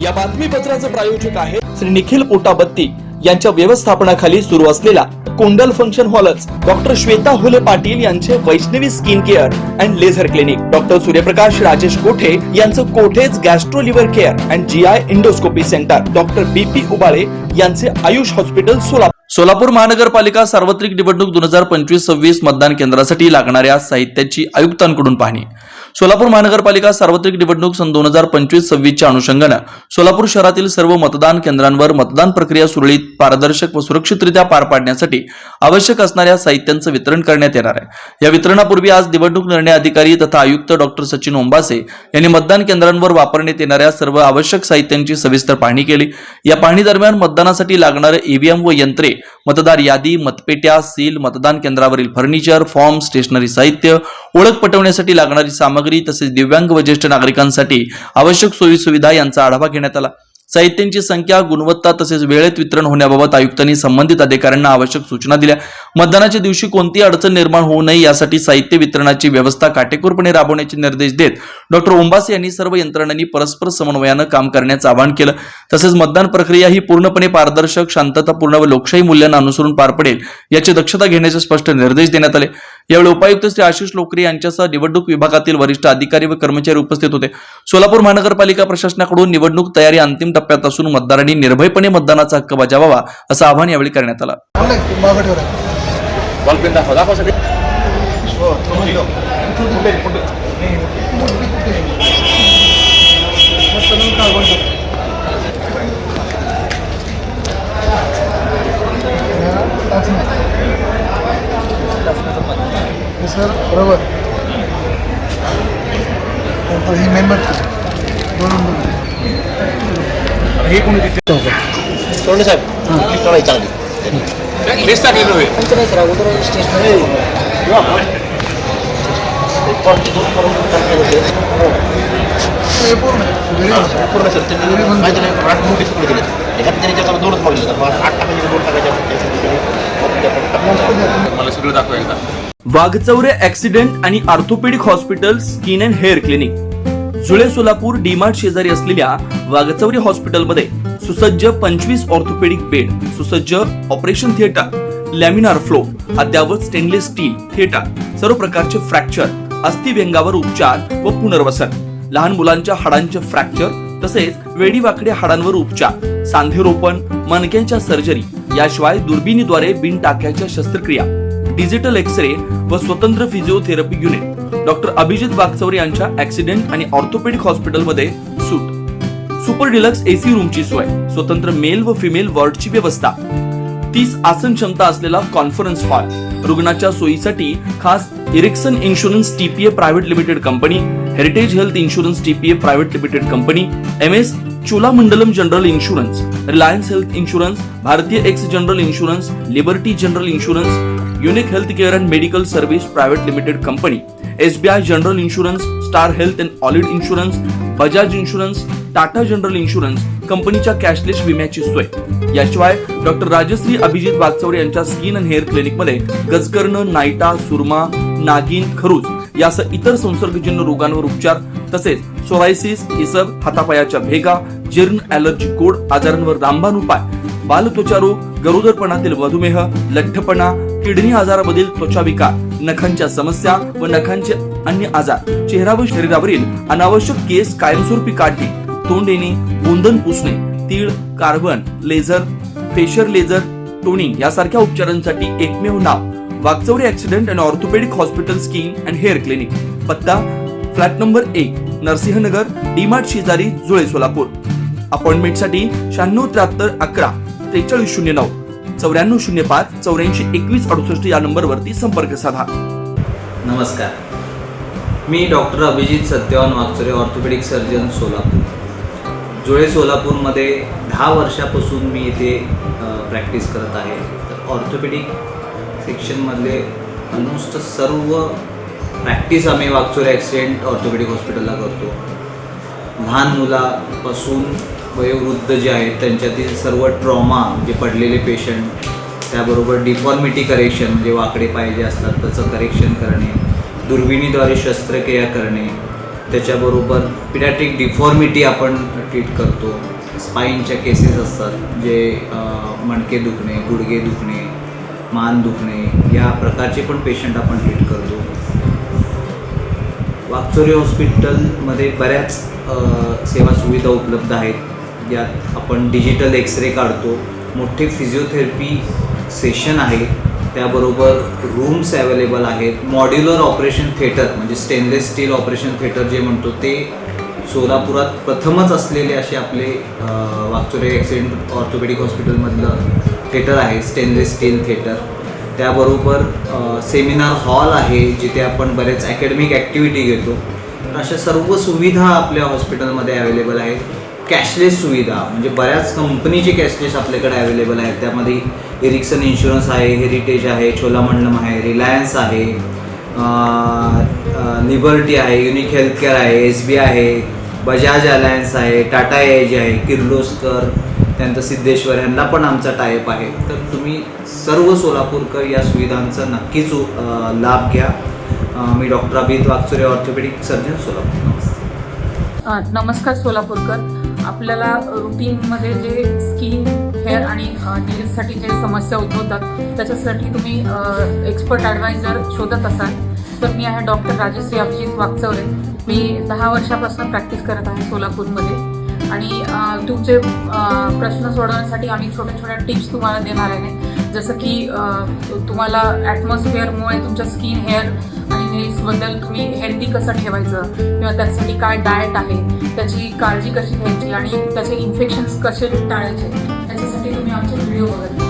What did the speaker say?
या बातमीपत्राचे प्रायोजक आहे श्री निखिल पोटाबत्ती यांच्या व्यवस्थापनाखाली सुरू असलेला कोंडल फंक्शन हॉलच, डॉक्टर श्वेता हुले पाटील यांचे Vaishnavi skin care and laser clinic, doctor Suryaprakash Rajesh Kothe यांचं Kothe's gastro liver care and GI endoscopy centre, doctor BP Ubale यांचे आयुष हॉस्पिटल सोलापूर. सोलापूर महानगरपालिका सार्वत्रिक निवडणूक 2025-26 मतदान केंद्रासाठी लागणाऱ्या साहित्याची आयुक्तांकडून पाहणी. सोलापूर महानगरपालिका सार्वत्रिक निवडणूक सन 2025-26च्या अनुषंगाने सोलापूर शहरातील सर्व मतदान केंद्रांवर मतदान प्रक्रिया सुरळीत, पारदर्शक व सुरक्षितरित्या पार पाडण्यासाठी आवश्यक असणाऱ्या साहित्यांचं वितरण करण्यात येणार आहे. या वितरणापूर्वी आज निवडणूक निर्णय अधिकारी तथा आयुक्त डॉक्टर सचिन ओंबासे यांनी मतदान केंद्रांवर वापरण्यात येणाऱ्या सर्व आवश्यक साहित्यांची सविस्तर पाहणी केली. या पाहणी दरम्यान मतदानासाठी लागणारे ईव्हीएम व यंत्रे, मतदार यादी, मतपेट्या, सील, मतदान केंद्रावरील फर्निचर, फॉर्म, स्टेशनरी साहित्य, ओळख पटवण्यासाठी लागणारी सामग्री तसेच दिव्यांग व ज्येष्ठ नागरिकांसाठी आवश्यक सोयी सुविधा यांचा आढावा घेण्यात आला. साहित्यांची संख्या, गुणवत्ता तसेच वेळेत वितरण होण्याबाबत आयुक्तांनी संबंधित अधिकाऱ्यांना आवश्यक सूचना दिल्या. मतदानाच्या दिवशी कोणतीही अडचण निर्माण होऊ नये यासाठी साहित्य वितरणाची व्यवस्था काटेकोरपणे राबवण्याचे निर्देश देत डॉक्टर ओंबासे यांनी सर्व यंत्रणांनी परस्पर समन्वयानं काम करण्याचं आवाहन केलं. तसेच मतदान प्रक्रिया ही पूर्णपणे पारदर्शक, शांततापूर्ण व लोकशाही मूल्यांना अनुसरून पार पडेल याची दक्षता घेण्याचे स्पष्ट निर्देश देण्यात आले. यावेळी उपायुक्त श्री आशिष लोकरे यांच्यासह निवडणूक विभागातील वरिष्ठ अधिकारी व कर्मचारी उपस्थित होते. सोलापूर महानगरपालिका प्रशासनाकडून निवडणूक तयारी अंतिम टप्प्यात असून मतदारांनी निर्भयपणे मतदानाचा हक्क बजावावा असं आवाहन यावेळी करण्यात आलं. सर बरोबर ही मेंबर हे कोणी तोंडे साहेब तोडाई चांगली लिस्ट टाकलेली होय सर अगोदर स्टेशनरी पूर्ण सर त्यांनी माहिती नाही 8 मोठी तुकडे दिले. ह्यात त्यांनी त्याच्यावर 2च पडले, 8 टाकायचे 2 टाकायचे मला सगळं दाखवा एकदा. वाघचौरे ऍक्सिडेंट आणि orthopaedic hospital skin and hair clinic, जुळे सोलापूर डीमार्ट शेजारी असलेल्या वाघचौरे हॉस्पिटलमध्ये सुसज्ज 25 ऑर्थोपेडिक बेड, सुसज्ज ऑपरेशन थिएटर, लॅमिनार फ्लो, अद्यावत स्टेनलेस स्टील थिएटर, सर्व प्रकारचे फ्रॅक्चर, अस्थिव्यंगावर उपचार व पुनर्वसन, लहान मुलांच्या हाडांचे फ्रॅक्चर तसेच वेडीवाकड्या हाडांवर उपचार, सांधेरोपण, मणक्यांच्या सर्जरी, याशिवाय दुर्बिणीद्वारे बिन टाक्याच्या शस्त्रक्रिया, डिजिटल एक्सरे व स्वतंत्र physiotherapy unit. Doctor Abhijit Waghchaure यांच्या ऍक्सिडेंट आणि ऑर्थोपेडिक हॉस्पिटलमध्ये सूट, सुपर डिलक्स एसी रूमची सोय, स्वतंत्र मेल व फिमेल वॉर्डची व्यवस्था, 30 आसन क्षमता असलेला कॉन्फरन्स हॉल, रुग्णाच्या सोयीसाठी खास Ericson insurance TPA private limited company, Heritage health insurance TPA private limited company, MS Cholamandalam general insurance, Reliance health insurance, Bharatiya AXA general insurance, Liberty general insurance, Unique health care and medical service private limited company, SBI general insurance, Star health and allied insurance, Bajaj insurance, Tata general insurance कंपनीच्या cashless विम्याची सोय. याशिवाय doctor Rajshri Abhijit Waghchaure यांच्या skin and hair क्लिनिकमध्ये गजकर्ण, नायटा, सुरमा, नागिन, खरूज यासह इतर संसर्गजन्य रोगांवर उपचार तसेच सोरायसिस, इसब, हातापायाच्या भेगा, जीर्ण, ॲलर्जी, गोड आजारांवर रामबाण उपाय, बालत्वचा रोग, गरोदरपणातील मधुमेह, लठ्ठपणा, किडनी आजारामधील त्वचा विकार, नखांच्या समस्या व नखांचे अन्य आजार, चेहरा व शरीरावरील अनावश्यक केस कायमस्वरूपी काढणे, तोंड येणे, गोंधन पुसणे, तीळ, carbon, laser, facial laser, toning यासारख्या उपचारांसाठी एकमेव नाव Waghchaure accident and orthopaedic hospital skin and hair clinic. पत्ता फ्लॅट नंबर 1, नरसिंहनगर, डीमार्ट शेजारी, जुळे, सोलापूर. अपॉइंटमेंटसाठी 9673 11 4309 9405 84 21 68 या नंबरवरती संपर्क साधा. नमस्कार, मी doctor Abhijit Satyawan Waghchaure, orthopaedic surgeon, Solapur. Jule सोलापूरमध्ये 10 वर्षापासून मी इथे प्रॅक्टिस करत आहे. तर ऑर्थोपेडिक सेक्शनमधले ऑलमोस्ट सर्व प्रॅक्टिस आम्ही वाघचौरे ॲक्सिडेंट ऑर्थोपेडिक हॉस्पिटलला करतो. लहान मुलापासून वयोवृद्ध जे आहेत त्यांच्यातील सर्व ट्रॉमा जे पडलेले पेशंट, त्याबरोबर डिफॉर्मिटी करेक्शन म्हणजे वाकडे पाय जे असतात त्याचं करेक्शन करणे, दुर्बिणीद्वारे शस्त्रक्रिया करणे, त्याच्याबरोबर पिडॅट्रिक डिफॉर्मिटी आपण ट्रीट करतो. स्पाईनच्या केसेस असतात जे मणके दुखणे, गुडघे दुखणे, मान दुखणे या प्रकारचे पण पेशंट आपण ट्रीट करतो. वाकचौरे हॉस्पिटलमध्ये बऱ्याच सेवा सुविधा उपलब्ध आहेत. यात आपण डिजिटल एक्सरे काढतो, मोठे फिजिओथेरपी सेशन आहे, त्याबरोबर रूम्स अवेलेबल आहेत. मॉड्युलर ऑपरेशन थिएटर म्हणजे स्टेनलेस स्टील ऑपरेशन थिएटर जे म्हणतो ते सोलापुरात प्रथमच असलेले असे आपले वाकचौरे ॲक्सिडेंट ऑर्थोपेडिक हॉस्पिटलमधलं थिएटर आहे, स्टेनलेस स्टील थिएटर. त्याबरोबर सेमिनार हॉल आहे जिथे आपण बरेच अकॅडमिक ॲक्टिव्हिटी घेतो. तर अशा सर्व सुविधा आपल्या हॉस्पिटलमध्ये अवेलेबल आहेत. कॅशलेस सुविधा म्हणजे बऱ्याच कंपनीचे कॅशलेस आपल्याकडे अवेलेबल आहेत. त्यामध्ये एरिक्सन इन्शुरन्स आहे, हेरिटेज आहे, चोलामंडलम आहे, रिलायन्स आहे, लिबर्टी आहे, युनिक हेल्थकेअर आहे, SBI आहे, बजाज अलायन्स आहे, टाटा एज आहे, किर्लोस्कर, त्यानंतर सिद्धेश्वर यांना पण आमचा टायअप आहे. तर तुम्ही सर्व सोलापूरकर या सुविधांचा नक्कीच लाभ घ्या. मी doctor Abhijit Wakchaure orthopaedic surgeon Solapur. नमस्ते. नमस्कार सोलापूरकर. आपल्याला रुटीनमध्ये जे स्किन, हेअर आणि नेल्ससाठी जे समस्या उद्भवतात त्याच्यासाठी तुम्ही एक्सपर्ट ॲडवायझर शोधत असाल तर मी आहे डॉक्टर राजश्री अभिजित वाकचौरे. मी 10 वर्षापासून प्रॅक्टिस करत आहे सोलापूरमध्ये आणि तुमचे प्रश्न सोडवण्यासाठी आम्ही छोट्या छोट्या टिप्स तुम्हाला देणार आहे. जसं की तुम्हाला ॲटमॉस्फिअरमुळे तुमच्या स्किन, हेअर आणि नेल्सबद्दल तुम्ही हेल्दी कसं ठेवायचं किंवा त्यासाठी काय डाएट आहे, त्याची काळजी कशी घ्यायची आणि त्याचे इन्फेक्शन्स कसे टाळायचे, त्याच्यासाठी तुम्ही आमचे व्हिडिओ बघत